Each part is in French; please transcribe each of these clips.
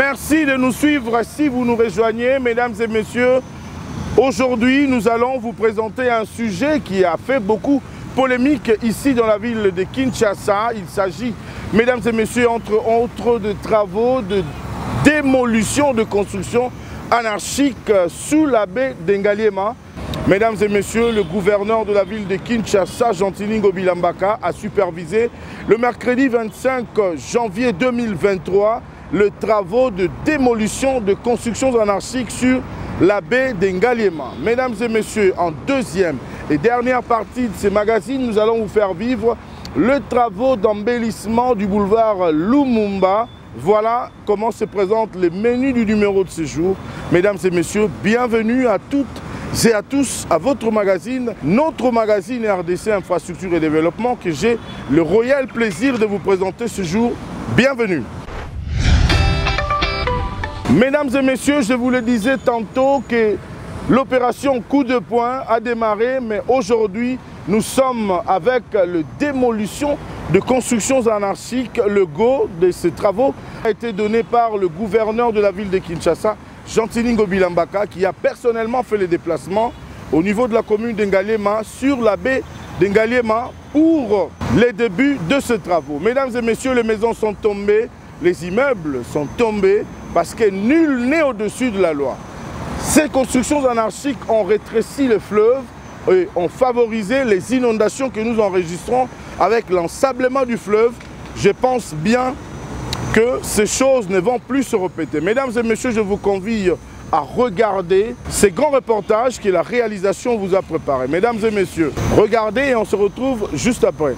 Merci de nous suivre si vous nous rejoignez, mesdames et messieurs. Aujourd'hui, nous allons vous présenter un sujet qui a fait beaucoup polémique ici dans la ville de Kinshasa. Il s'agit, mesdames et messieurs, entre autres, de travaux de démolition de construction anarchique sous la baie d'Engaliema. Mesdames et messieurs, le gouverneur de la ville de Kinshasa, Gentilin Bilambaka, a supervisé le mercredi 25 janvier 2023 les travaux de démolition de constructions anarchiques sur la baie d'Engaliema. Mesdames et messieurs, en deuxième et dernière partie de ces magazines, nous allons vous faire vivre les travaux d'embellissement du boulevard Lumumba. Voilà comment se présente le menu du numéro de ce jour. Mesdames et messieurs, bienvenue à toutes et à tous à votre magazine, notre magazine RDC Infrastructure et Développement, que j'ai le royal plaisir de vous présenter ce jour. Bienvenue. Mesdames et messieurs, je vous le disais tantôt que l'opération coup de poing a démarré, mais aujourd'hui, nous sommes avec la démolition de constructions anarchiques. Le go de ces travaux a été donné par le gouverneur de la ville de Kinshasa, Gentilin Bilambaka, qui a personnellement fait les déplacements au niveau de la commune d'Engaliema sur la baie d'Engaliema pour les débuts de ces travaux. Mesdames et messieurs, les maisons sont tombées, les immeubles sont tombés parce que nul n'est au-dessus de la loi. Ces constructions anarchiques ont rétréci le fleuve et ont favorisé les inondations que nous enregistrons avec l'ensablement du fleuve. Je pense bien que ces choses ne vont plus se répéter. Mesdames et messieurs, je vous convie à regarder ces grands reportages que la réalisation vous a préparés. Mesdames et messieurs, regardez et on se retrouve juste après.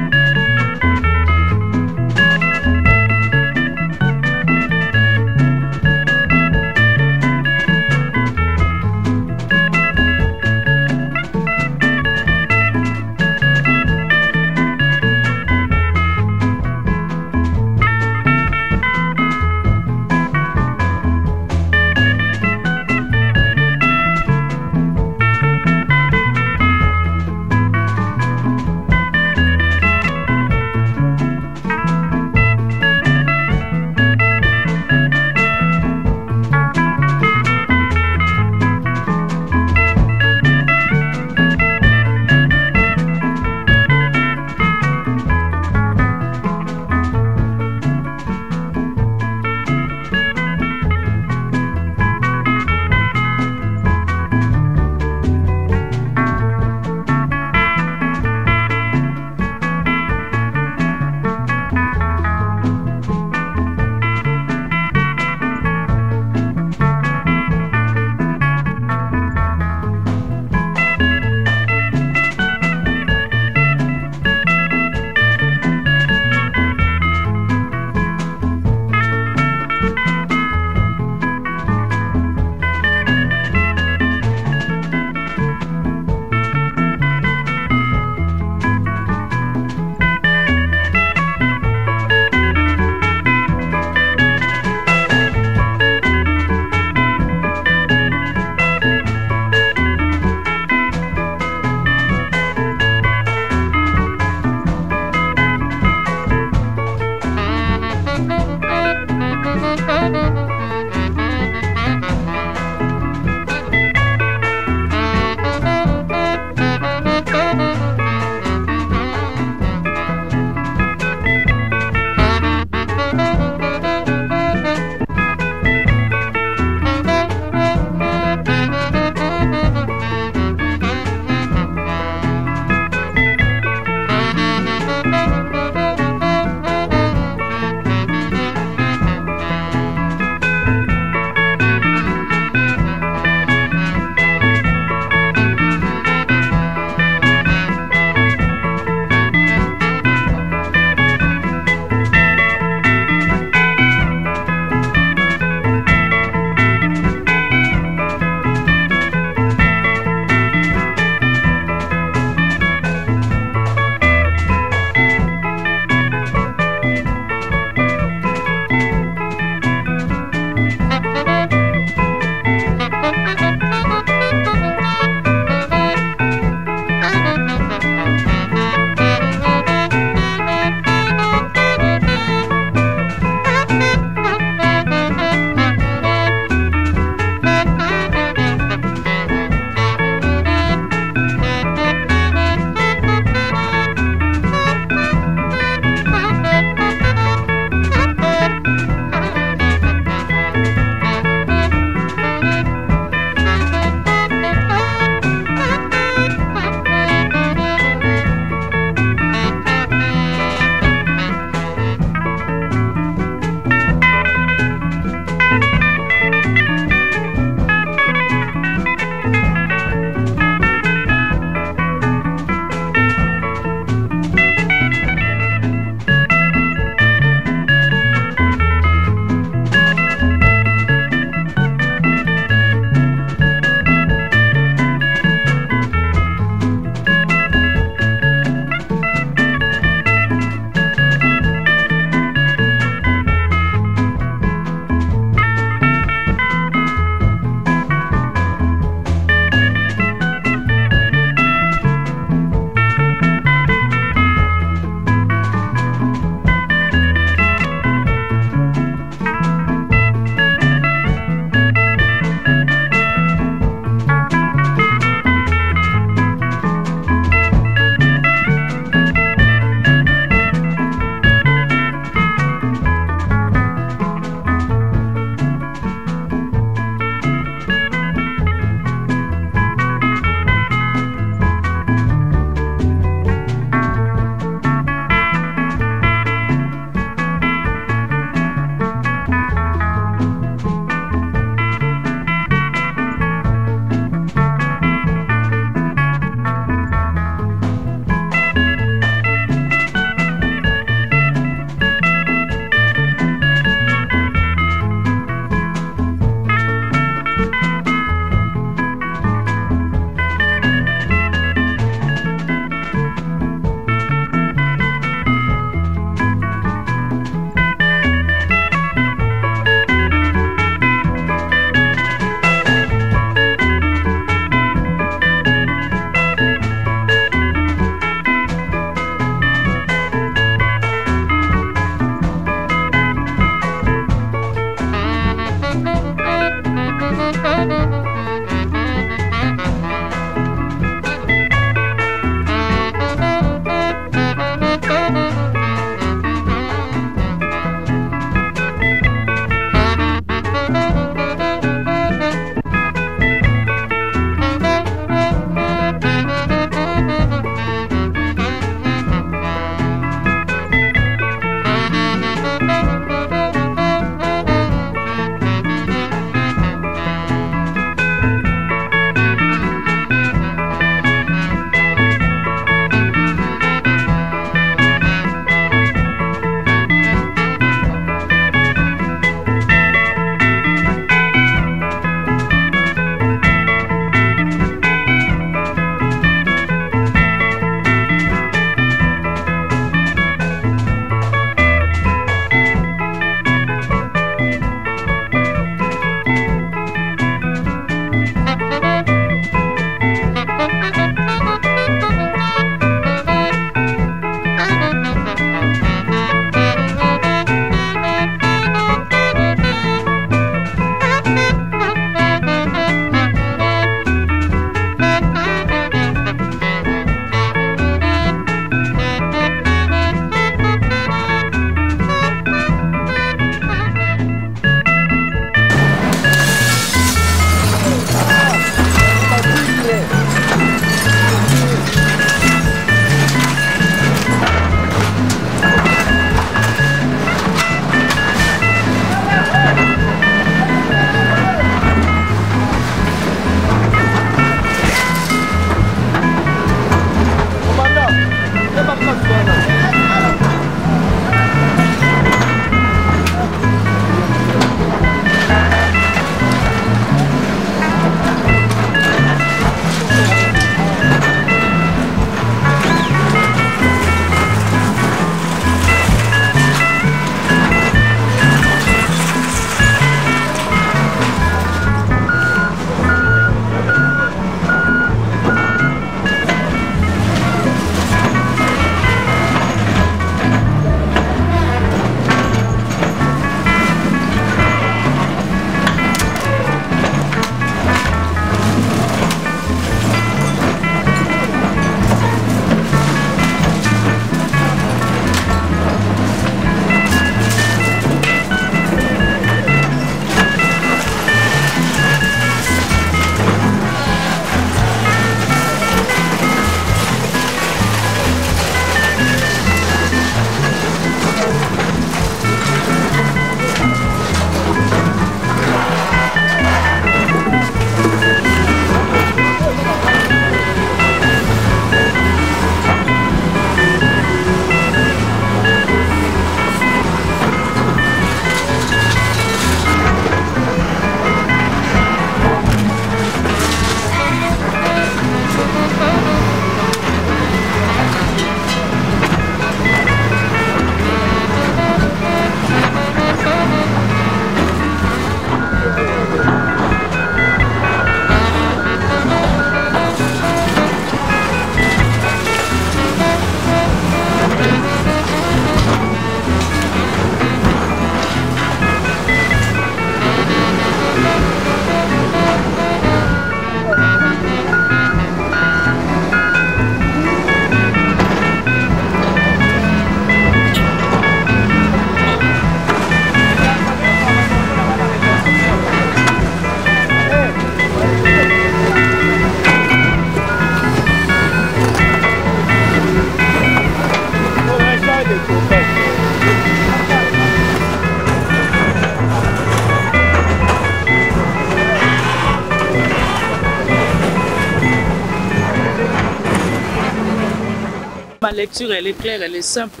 lecture, elle est claire, elle est simple.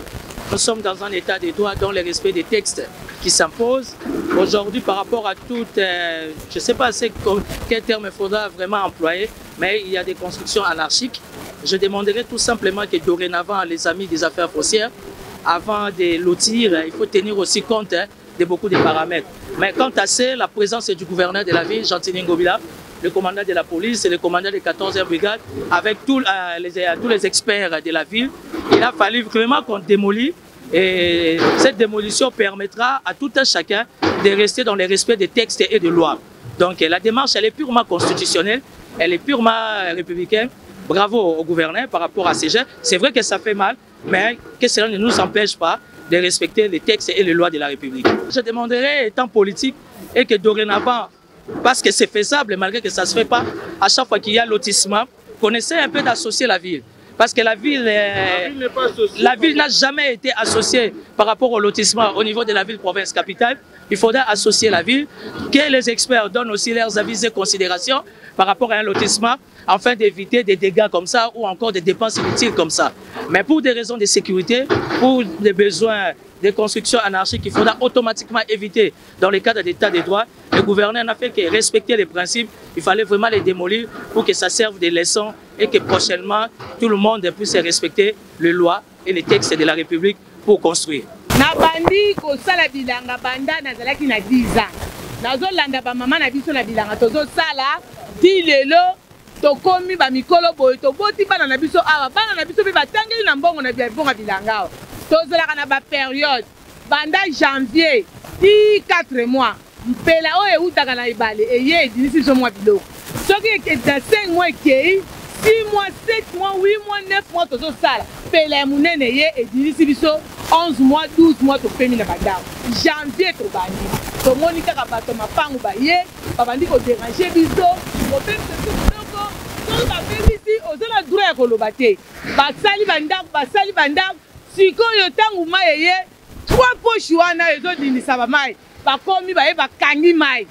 Nous sommes dans un état de droit dont le respect des textes qui s'impose. Aujourd'hui, par rapport à tout, je ne sais pas quel terme il faudra vraiment employer, mais il y a des constructions anarchiques. Je demanderai tout simplement que dorénavant, les amis des affaires foncières, avant de lotir, il faut tenir aussi compte de beaucoup de paramètres. Mais quant à ça, la présence du gouverneur de la ville, Gentini Ngobila, le commandant de la police et le commandant de 14e brigade, avec tous les experts de la ville, il a fallu vraiment qu'on démolisse. Et cette démolition permettra à tout un chacun de rester dans le respect des textes et des lois. Donc la démarche, elle est purement constitutionnelle, elle est purement républicaine. Bravo au gouverneur par rapport à ces gestes. C'est vrai que ça fait mal, mais que cela ne nous empêche pas de respecter les textes et les lois de la République. Je demanderai, étant politique, et que dorénavant, parce que c'est faisable, malgré que ça ne se fait pas, à chaque fois qu'il y a lotissement, qu'on essaie un peu d'associer la ville. Parce que la ville n'a jamais été associée par rapport au lotissement au niveau de la ville-province capitale. Il faudra associer la ville, que les experts donnent aussi leurs avis et considérations par rapport à un lotissement, afin d'éviter des dégâts comme ça ou encore des dépenses inutiles comme ça. Mais pour des raisons de sécurité, pour des besoins de construction anarchique, il faudra automatiquement éviter dans le cadre d'état de droit. Le gouverneur n'a fait que respecter les principes. Il fallait vraiment les démolir pour que ça serve de leçon et que prochainement, tout le monde puisse respecter les lois et les textes de la République pour construire. Nabandi ko sala bilanga banda nazalaki na 10 ans. Nazolanda ba mama na biso na bilanga tozo sala ti lelo tokomi ba mikolo boye to boti bana na biso awa bana na biso be batangeli na mbongo na bonga bilanga awa. Tozolaka na ba période banda janvier ti 4 mois mpela oyo eutaka na ibale eye edinisi biso mwa biloko soki ekeza 5 mois ekei 6 mois 7 mois 8 mois 9 mois tozosala mpela ya monene ye edinisi biso 11 mois 12 mois topemi na bandako janvier tobandi tomoni kaka bato mapangu baye babandi koderange biso kopemisa biso biloko soki bapemisi ozala droit ya koloba te basali bandako sikoyo ntango mai eye 3 poche wana ezodindisa bamai bakomi baye bakangi mai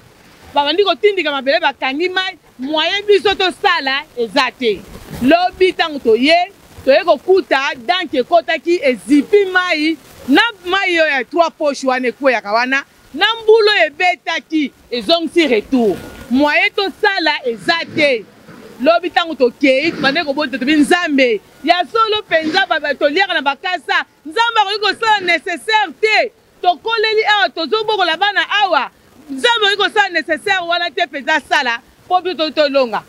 babandi kotindika mabele bakangi mai moyen biso tosala eza te lobi ntango toye kokuta danke ekotaki ezipi mai na mai oyo ya 3 poche wana ekweyaka wana na mbulu ebetaki ezongisi retour moyen tosala eza te lobi ntango tokei bande kobota tobi nzambe ya solo mpenza toliaka na bakasa nzambe akoki kosala nécessaire te tokoleli awa tozobokola bana awa nzambe akoki kosala nécessaire wana te mpenza sala mpo biso tolonga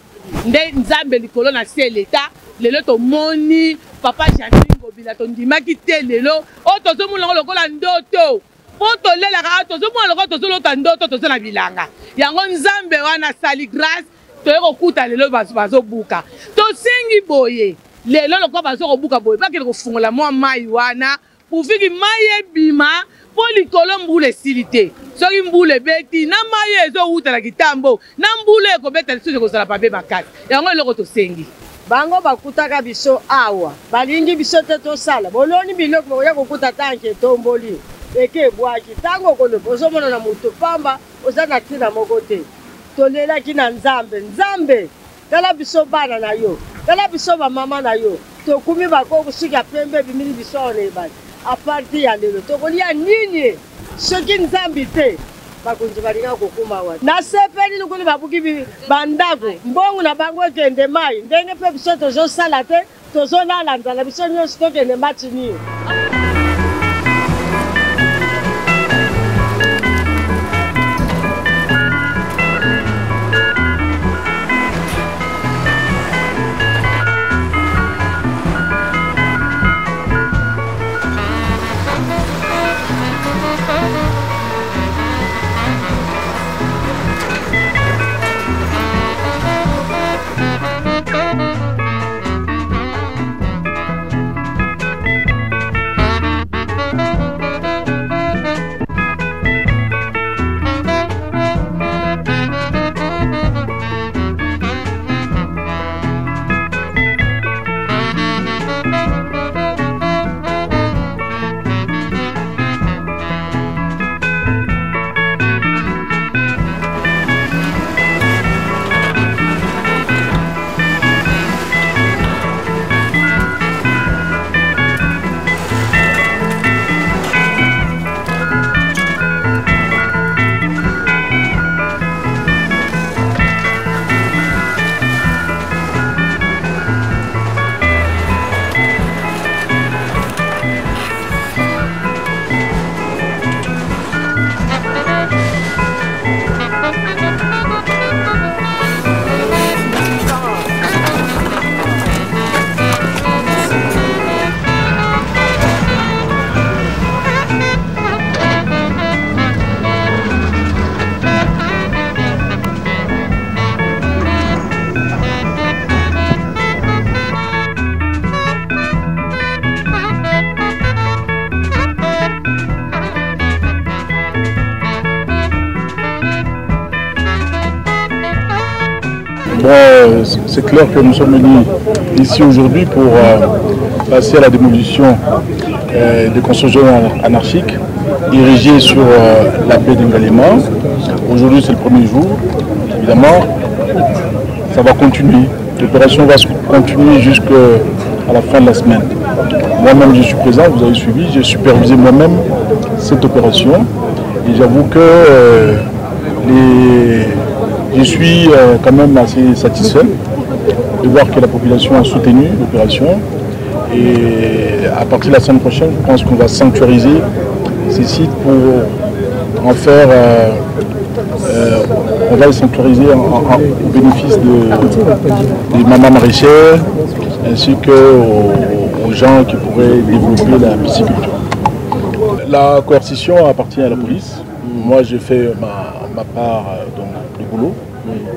nde nzambe likolo na se leta lelo tomoni papa Gentini Ngobila tondimaki te lelo oyo tozomona yango lokola ndoto mpo tolelaka awa tozomona lokola tozolota ndoto toza na bilanga yango nzambe wana asali grâce toye kokuta lelo bazobuka tosengi boye lelo lokola bazokobuka boye bakende kofungola mwa mai wana pufiki mai ebima mpo likolo mbula esili te soki mbula ebeti na mai ezowutala kitambo na mbula ekobeta lisusu ekozala pabe makasi yango eloko tosengi bango bakutaka biso awa balingi biso te tosala boloni biloko boya kokuta tanke etomboli eke ebwaki ntango okoloba ozomona na moto pamba oza na ntina moko te tolelaki na nzambe tala biso bana na yo tala biso bamama na yo tokumi bakoko soki ya pembe ebimili biso awa na ebali aparti ya lelo tokolia nini soki nzambe te bakonzi balinga kokuma wana nasepeli lokoli babuki bandako mbongo na bango ekende mai ndenge mpe biso tozosala te tozolala nzala biso nyonso tokende mati nini Bon, c'est clair que nous sommes venus ici aujourd'hui pour passer à la démolition des constructions anarchiques érigées sur la baie d'Ngalema. Aujourd'hui, c'est le premier jour. Évidemment, ça va continuer. L'opération va continuer jusqu'à la fin de la semaine. Moi-même, je suis présent, vous avez suivi, j'ai supervisé moi-même cette opération. Et j'avoue que je suis quand même assez satisfait de voir que la population a soutenu l'opération. Et à partir de la semaine prochaine, je pense qu'on va sanctuariser ces sites pour en faire... on va les sanctuariser au bénéfice des mamans maraîchères ainsi qu'aux gens qui pourraient développer la pisciculture. La coercition appartient à la police. Moi, j'ai fait ma part de boulot.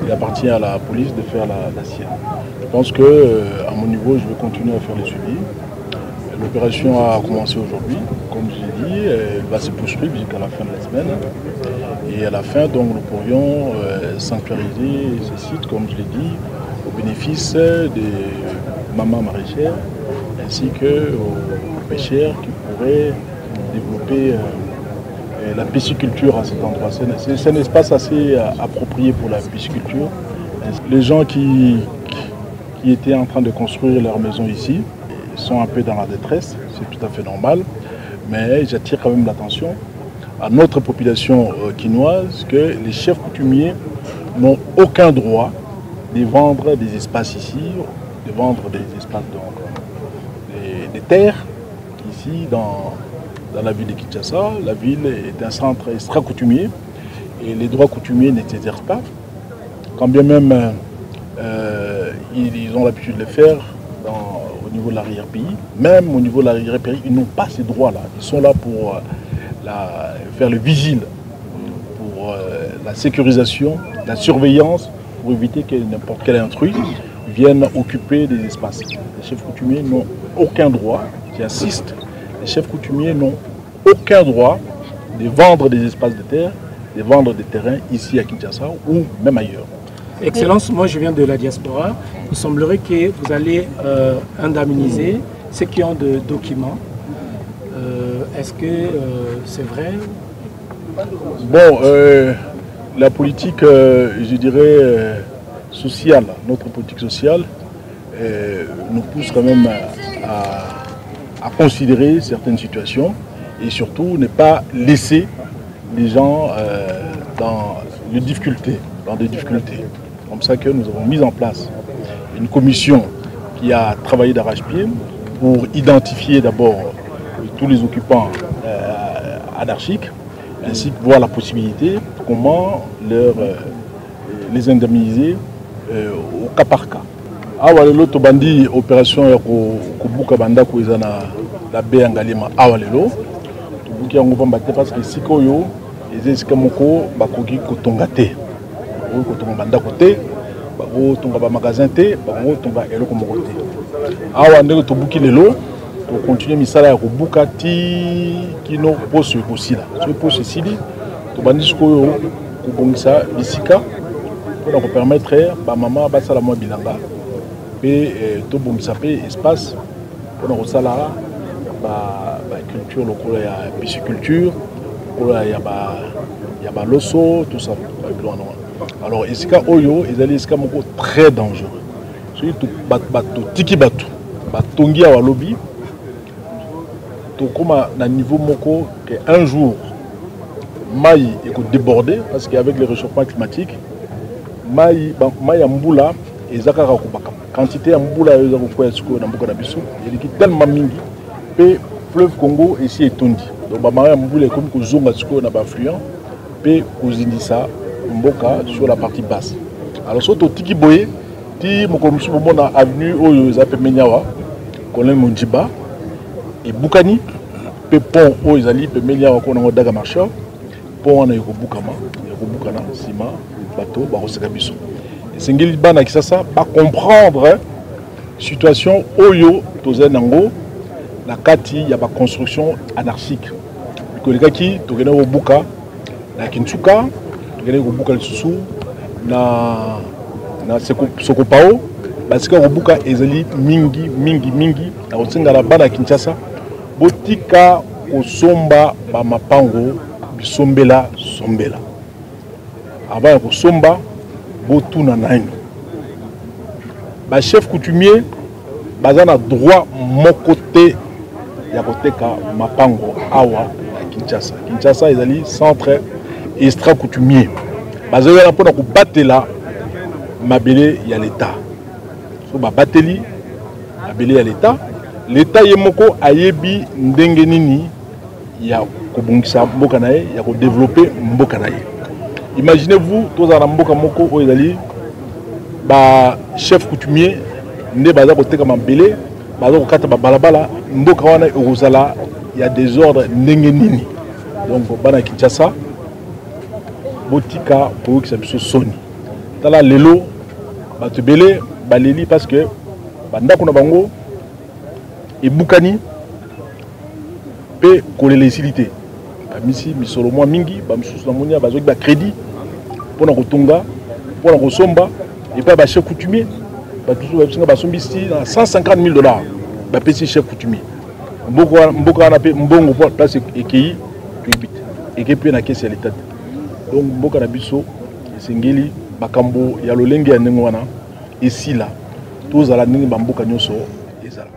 Il appartient à la police de faire la sienne. Je pense que, à mon niveau, je vais continuer à faire les suivis. L'opération a commencé aujourd'hui, comme je l'ai dit, elle va se poursuivre jusqu'à la fin de la semaine. Et à la fin, donc, nous pourrions sanctuariser ces sites, comme je l'ai dit, au bénéfice des mamans maraîchères ainsi qu'aux pêcheurs qui pourraient développer la pisciculture à cet endroit. C'est un espace assez approprié pour la pisciculture. Les gens qui étaient en train de construire leur maison ici sont un peu dans la détresse, c'est tout à fait normal, mais j'attire quand même l'attention à notre population quinoise que les chefs coutumiers n'ont aucun droit de vendre des espaces ici, de vendre des espaces, donc, des terres ici dans la ville de Kinshasa. La ville est un centre extra-coutumier et les droits coutumiers ne s'exercent pas. Quand bien même ils ont l'habitude de le faire au niveau de l'arrière-pays, même au niveau de l'arrière-pays, ils n'ont pas ces droits-là. Ils sont là pour faire le vigile, pour la sécurisation, la surveillance, pour éviter que n'importe quel intrus vienne occuper des espaces. Les chefs coutumiers n'ont aucun droit, j'insiste, les chefs coutumiers n'ont aucun droit de vendre des espaces de terre, de vendre des terrains ici à Kinshasa ou même ailleurs. Excellence, moi je viens de la diaspora. Il semblerait que vous allez indemniser ceux qui ont des documents. Est-ce que c'est vrai? Bon, la politique, je dirais, sociale, notre politique sociale, nous pousse quand même à considérer certaines situations et surtout ne pas laisser les gens dans des difficultés. C'est comme ça que nous avons mis en place une commission qui a travaillé d'arrache-pied pour identifier d'abord tous les occupants anarchiques, ainsi que voir la possibilité comment les indemniser au cas par cas. Awa lelo tobandi opération ya kobuka banda ko ezana la baie Ngalema awa lelo tobuki yango pamba te parce que sikoyo ezesika moko bakoki kotonga te. Kotonga banda côté, bako tonga ba magasin te, bako tonga eloko moko te. Awa ndeko tobuki lelo to continuer misala ya kobuka ti kino poso ekosila. So poso sili to bandi sikoyo kobongisa bisika pour nous permettre ba mama basala mo bilanga pe to bongisa pe espace pour nous sala ba culture locale ya pisciculture, ya ba loso tout ça. Alors, Esika Oyo, ils allaient Esika Moko très dangereux. Surtout, Tiki Batu, Batongi à lobby, tout comme à niveau Moko, qu'un jour, Maï est débordé, parce qu'avec le réchauffement climatique, Maï Amboula et Zakara Kubaka. Quantité Amboula et Zakara Kubaka, il est tellement mingi, et fleuve Congo ici est tondi. Donc, Maï Amboula est comme Kuzonga Tsuko n'a pas affluent, et Kuzindisa. Mboka sur la partie basse. Alors surtout Tiki Boye, ti mokomusu bomona avenue oyo zape Menyawa, Colonel Monjiba et Bukani, pe pont oyo ezali pe Menyawa ko na daga marcheur, pont na yoko Bukama, yoko Bukana sima bateau ba roseka biso. Et sengeli bana kisasa pas comprendre situation oyo tozenango na kati ya ba construction anarchique. Ko lekaki to gena au Buka na Kinsuka. Na na Sokopao parce que Robuka ezali mingi na kosenga la bana Kinshasa botika kosomba ba mapango bisombela sombela avant kosomba botuna naino ba chef coutumier baza na droit moko te ya koteka mapango awa na Kinshasa. Kinshasa ezali centre extra coutumier baza na pona ko batela mabele ya l'État. So ba bateli mabele ya l'État. L'État ye moko ayebi ndenge nini ya kobungisa mboka na ye ya ko développer mboka na ye. Imaginez-vous toza na mboka moko o ezali ba chef coutumier nde baza koteka mabele baza kokata ba balabala mboka wana ekozala ya désordre ndenge nini. Donc bana Kinshasa botika koyokisa biso soni tala lelo bato belé baleli parce que bandako na bango ebukani pe kolela esilité bamisi misolo mwa mingi bamisusu na monia bazoki ba crédit pona kotonga pona kosomba et pas ba chef coutumier batusu basinga basombi si na $150,000 bapesi chef coutumier mboka wana pe mbongo po place ekei tuibite ekepe na kesi ya l'État. Donc mboka na biso esengeli makambo ya lolenge ya ndenge wana esila tozala ndenge bamboka nyonso ezala.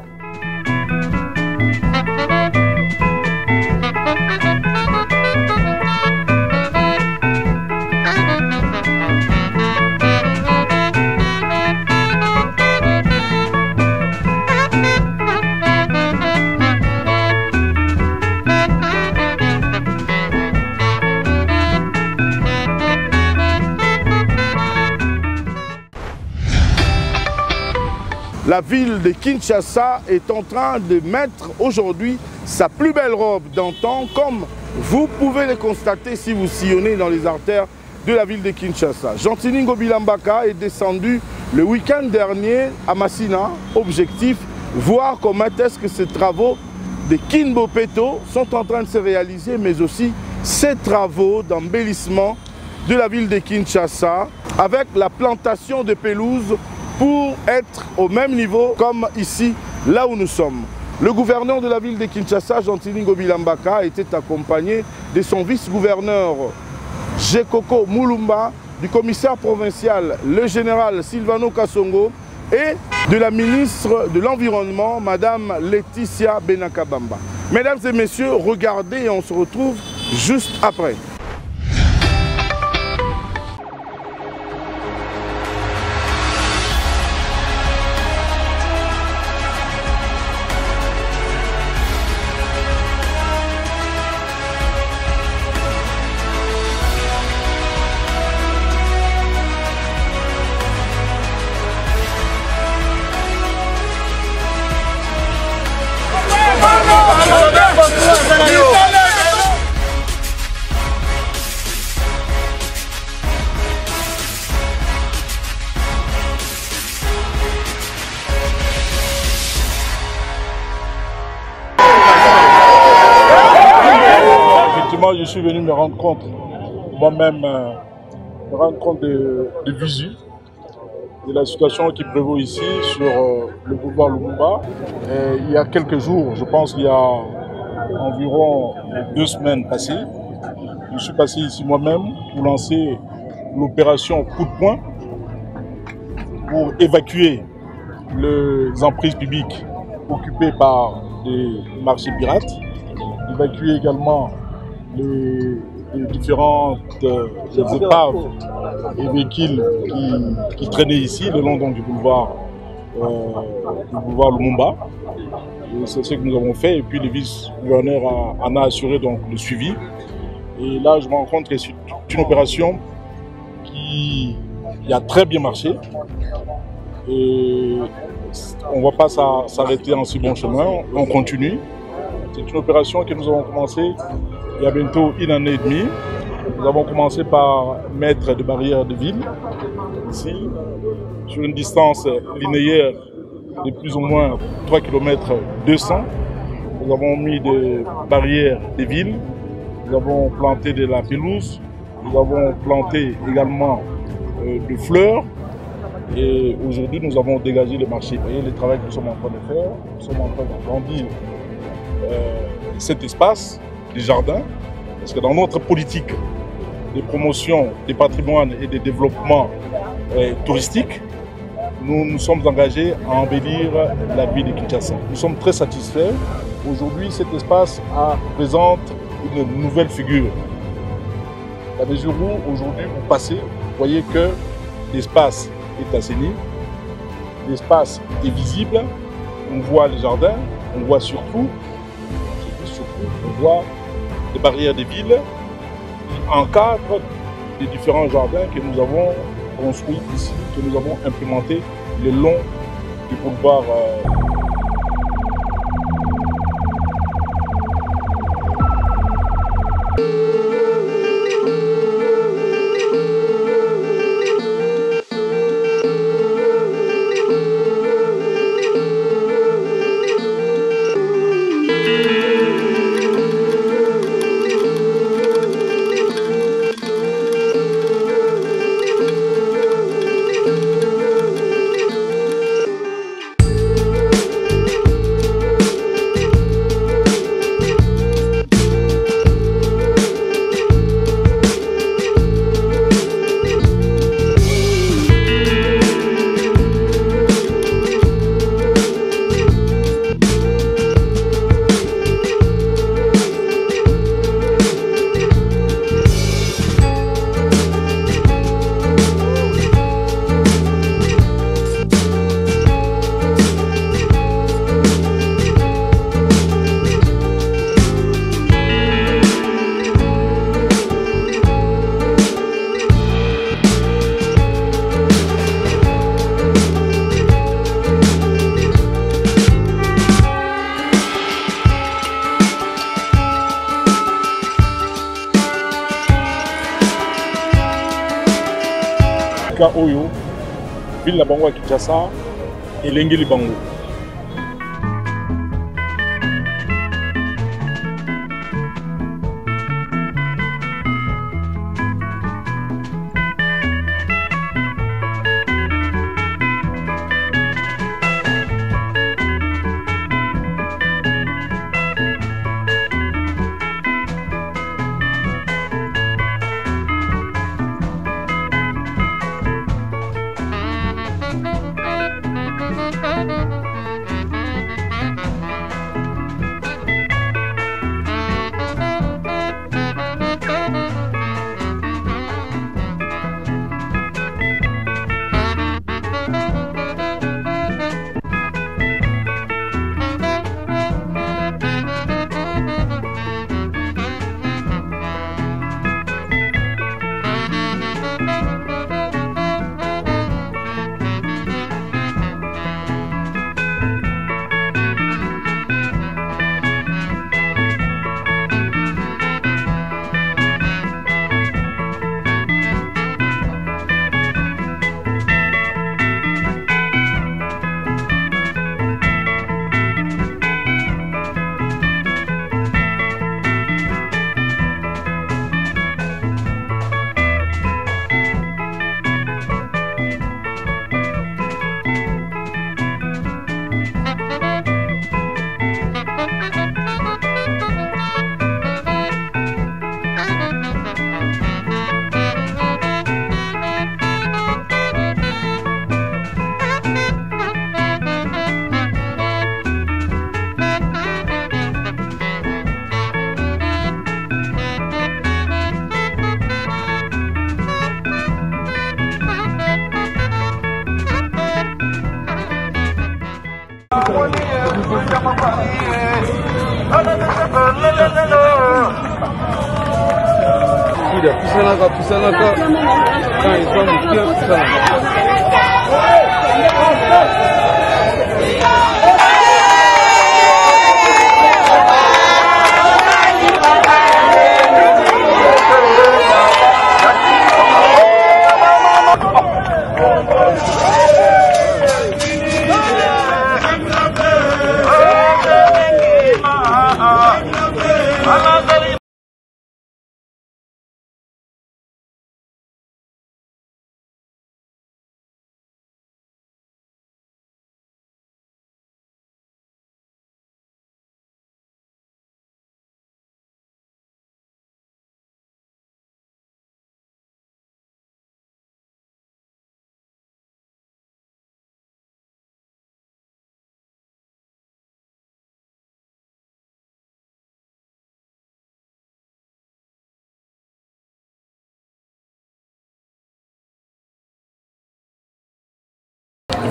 La ville de Kinshasa est en train de mettre aujourd'hui sa plus belle robe d'antan, comme vous pouvez le constater si vous sillonnez dans les artères de la ville de Kinshasa. Gentini Ngobila Mbaka est descendu le week-end dernier à Massina. Objectif, voir comment est-ce que ces travaux de Kinbopeto sont en train de se réaliser, mais aussi ces travaux d'embellissement de la ville de Kinshasa avec la plantation de pelouses pour être au même niveau comme ici, là où nous sommes. Le gouverneur de la ville de Kinshasa, Gentini Ngobila Mbaka, était accompagné de son vice-gouverneur Jekoko Mulumba, du commissaire provincial, le général Silvano Kassongo, et de la ministre de l'Environnement, Madame Laetitia Benakabamba. Mesdames et messieurs, regardez et on se retrouve juste après. Je suis venu me rendre compte, moi-même, me rendre compte de visu, de la situation qui prévaut ici sur le boulevard Lumumba. Et il y a quelques jours, je pense qu'il y a environ 2 semaines passées, je suis passé ici moi-même pour lancer l'opération coup de poing pour évacuer les emprises publiques occupées par des marchés pirates, évacuer également les différentes épaves et véhicules qui traînaient ici le long du boulevard Lumumba. C'est ce que nous avons fait et puis le vice-gouverneur en a assuré donc le suivi. Et là, je me rends compte que c'est une opération qui a très bien marché. Et on ne va pas s'arrêter en si bon chemin, on continue. C'est une opération que nous avons commencé il y a bientôt 1 année et demie. Nous avons commencé par mettre des barrières de ville, ici, sur une distance linéaire de plus ou moins 3 km 200. Nous avons mis des barrières de ville, nous avons planté de la pelouse, nous avons planté également des fleurs Et aujourd'hui, nous avons dégagé le marché. Vous voyez le travail que nous sommes en train de faire. Nous sommes en train d'agrandir cet espace, les jardins. Parce que dans notre politique de promotion des patrimoines et de développement touristique, nous nous sommes engagés à embellir la ville de Kinshasa. Nous sommes très satisfaits. Aujourd'hui, cet espace présente une nouvelle figure. La mesure où aujourd'hui vous passez, vous voyez que l'espace est assaini, l'espace est visible, on voit les jardins, on voit surtout on voit les barrières des villes qui encadrent les différents jardins que nous avons construits ici, que nous avons implémentés le long du boulevard. Oyo, ville na bango ya Kinshasa, elengeli bango.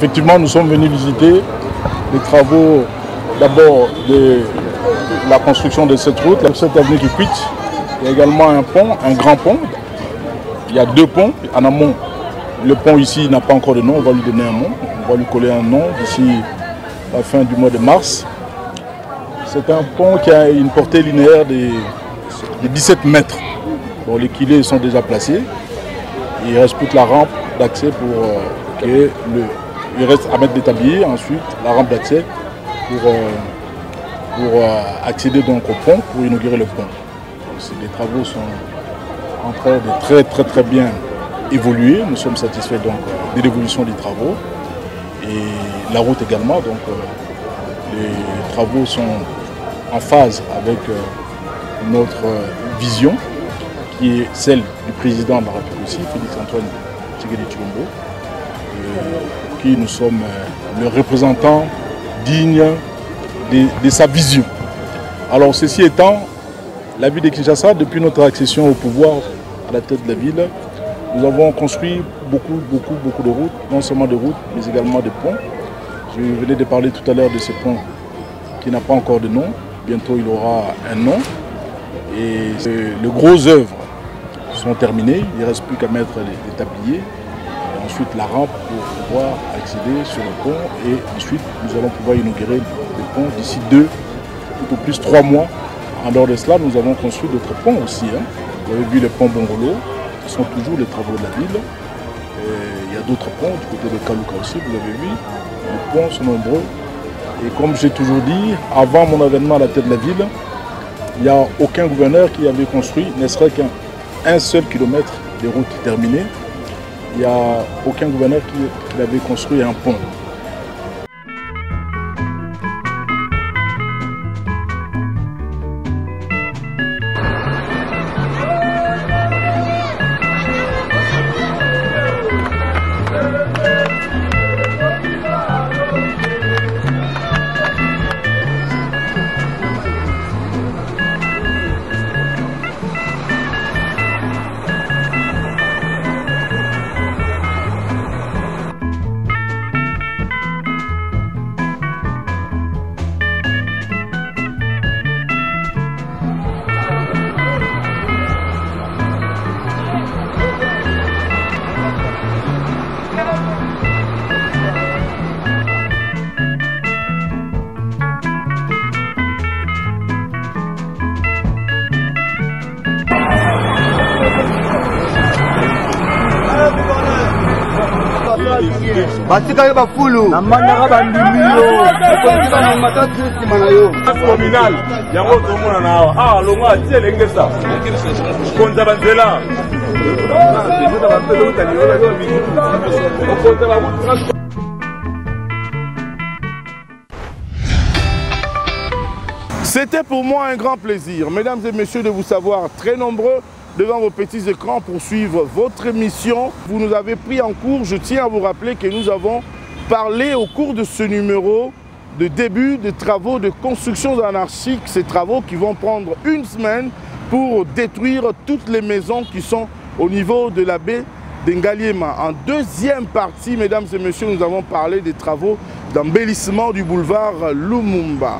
Effectivement, nous sommes venus visiter les travaux d'abord de la construction de cette route, cette avenue qui quitte. Il y a également un pont, un grand pont. Il y a 2 ponts en amont. Le pont ici n'a pas encore de nom, on va lui donner un nom. On va lui coller un nom d'ici la fin du mois de mars. C'est un pont qui a une portée linéaire de 17 mètres. Bon, les quilets sont déjà placés. Il reste toute la rampe d'accès pour il reste à mettre des tabliers, ensuite la rampe d'accès pour accéder donc au pont, pour inaugurer le pont. Les travaux sont en train de très bien évoluer. Nous sommes satisfaits donc de l'évolution des travaux et la route également. Donc les travaux sont en phase avec notre vision qui est celle du président de la République aussi, Félix Antoine Tshisekedi Tshilombo, qui nous sommes le représentant digne de sa vision. Alors ceci étant, la ville de Kinshasa, depuis notre accession au pouvoir à la tête de la ville, nous avons construit beaucoup de routes, non seulement de routes, mais également de ponts. Je venais de parler tout à l'heure de ce pont qui n'a pas encore de nom. Bientôt il aura un nom. Et les grosses œuvres sont terminées. Il ne reste plus qu'à mettre les tabliers. Et ensuite la rampe pour pouvoir accéder sur le pont. Et ensuite nous allons pouvoir inaugurer le pont d'ici 2, tout au plus 3 mois. En dehors de cela, nous avons construit d'autres ponts aussi. Vous avez vu le pont Bongolo, qui sont toujours les travaux de la ville. Et il y a d'autres ponts du côté de Kaluka aussi, vous avez vu. Les ponts sont nombreux. Et comme j'ai toujours dit, avant mon avènement à la tête de la ville, il n'y a aucun gouverneur qui avait construit, ne serait qu'un seul kilomètre de route terminée. Il n'y a aucun gouverneur qui avait construit un pont. batika bafulu namandaka bandimio ekondika na matatu nsima na yo communal yango tomona na awa longo atie lengesa konza banzela C'était pour moi un grand plaisir, mesdames et messieurs, de vous savoir très nombreux devant vos petits écrans pour suivre votre émission. Vous nous avez pris en cours. Je tiens à vous rappeler que nous avons parlé au cours de ce numéro de début de travaux de construction anarchique. Ces travaux qui vont prendre 1 semaine pour détruire toutes les maisons qui sont au niveau de la baie d'Ngaliema. En deuxième partie, mesdames et messieurs, nous avons parlé des travaux d'embellissement du boulevard Lumumba.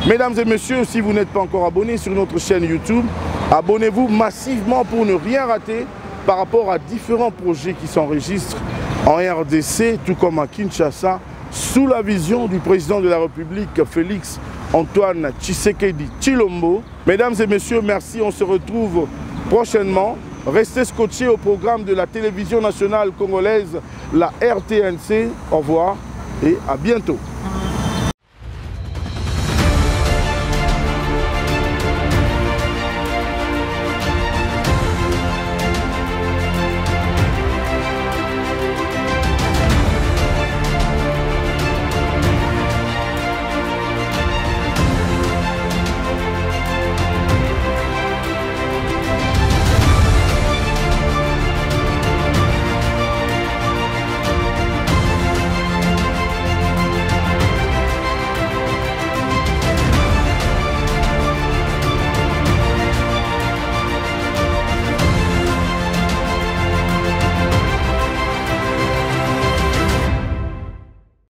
Mesdames et messieurs, si vous n'êtes pas encore abonnés sur notre chaîne YouTube, abonnez-vous massivement pour ne rien rater par rapport à différents projets qui s'enregistrent en RDC, tout comme à Kinshasa, sous la vision du président de la République, Félix Antoine Tshisekedi Tshilombo. Mesdames et messieurs, merci, on se retrouve prochainement. Restez scotchés au programme de la télévision nationale congolaise, la RTNC. Au revoir et à bientôt.